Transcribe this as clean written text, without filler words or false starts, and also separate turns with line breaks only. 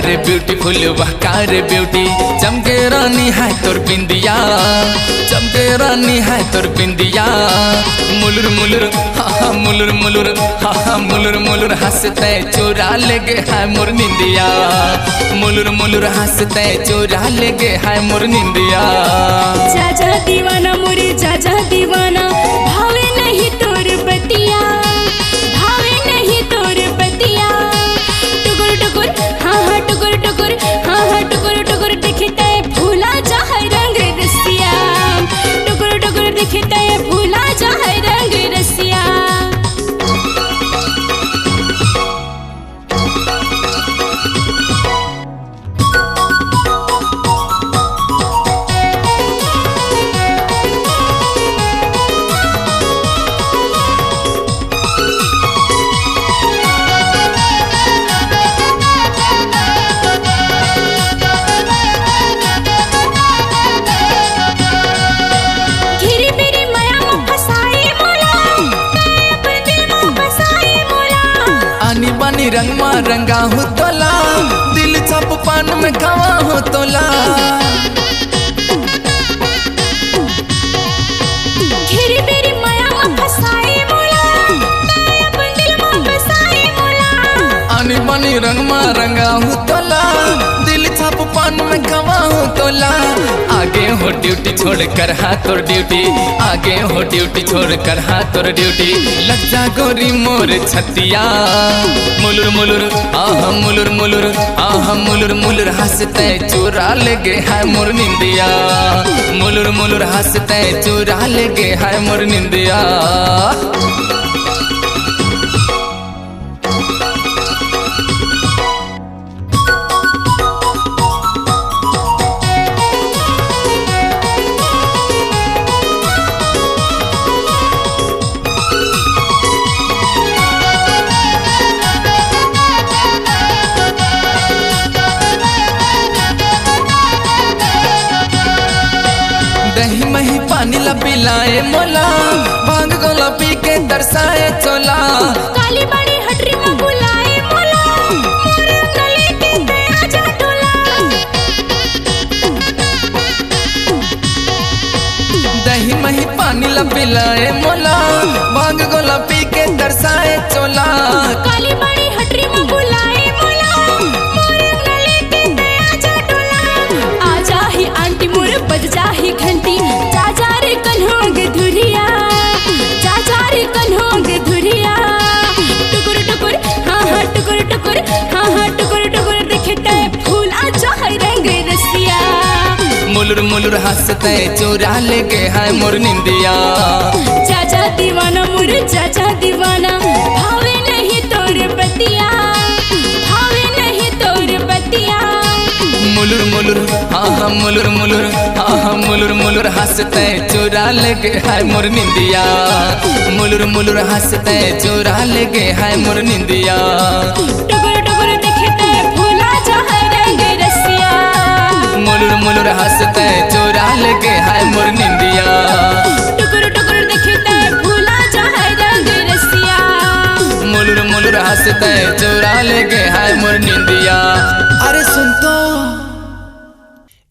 रे beautiful वहकार beauty, चमके रानी है तोर बिंदिया, चमके रानी है तोर बिंदिया। मुलुर मुलुर हा हा मुलुर मुलुर हा हा मुलुर मुलुर हंसते चोरा लेगे है मोर निंदिया, मुलुर मुलुर हंसते चोरा लेगे है मोर निंदिया।
जाजा दीवाना मोरे जाजा दीवाना, भावे नहीं तोर बतिया, भावे नहीं तोर बतिया। टुकुर टुकुर हाँ हाँ टुकुर टुकुर हाँ हाँ टुकुर टुकुर दिखते फूला जा है रंग रसिया, टुकुर टुकुर दिखते फूला जा है रंग रसिया।
बानी रंग मा रंगा हो तोला, दिल छप पान में खावा हो तोला।
घेरी बेरी माया मा फसाए मोला, अपन दिल मा बसाए मोला।
आनी बानी रंग मा रंगा हो तोला, दिल छप पान में खावा हो तोला। आगे हो ड्यूटी छोड़ कर हाथ और ड्यूटी, आगे हो ड्यूटी छोड़ कर हाथ और ड्यूटी। लग जा गोरी मोर छतिया, मुलुर मुलुर आह मुलुर मुलुर आह मुलुर मुलुर हंसते चुरा लेगे है मोर निंदिया, मुलुर मुलुर हंसते चुरा लेगे है मोर निंदिया। दही मही पानी ला पिलाए मोला, भांग गोला पी के दर्शाए चोला।
काली बड़ी हटरी में बुलाए मोला, मोरे गले के ते आजा टोला।
दही मही पानी ला पिलाए मोला, भांग गोला पी के दर्शाए चोला।
काली बड़ी हटरी में बुलाए मोला, मोरे गले के ते आजा टोला। आजा ही आंटी मोर बज जा ही घंटी, जाजा रे कन्होंग धुरिया, जाजा रे कन्होंग धुरिया। टुकुर टुकुर हाँ हाँ टुकुर टुकुर हाँ हाँ टुकुर टुकुर दिखते फूल आजा है रंग रसिया।
मुलुर मुलुर हंसते चोरा लेगे है मोर निंदिया।
जाजा दीवाना मोर जाजा दीवाना, भावे नहीं तोर बतिया, भावे नहीं तोर बतिया।
मुलुर मुलुर हाँ हाँ मुलुर मुलुर हाँ हाँ मुलुर मुलुर हंसते चुरा लेगे है मोर निंदिया, मुलुर मुलुर हंसते चुरा लेगे है मोर निंदिया।
टुकुर टुकुर दिखते फूला जा है रंग रसिया,
मुलुर मुलुर हंसते चुरा लेगे है मोर निंदिया।
टुकुर टुकुर दिखते फूला जा है रंग रसिया,
मुलुर मुलुर हंसते चुरा लेगे है मोर निंदिया। अरे सुन तो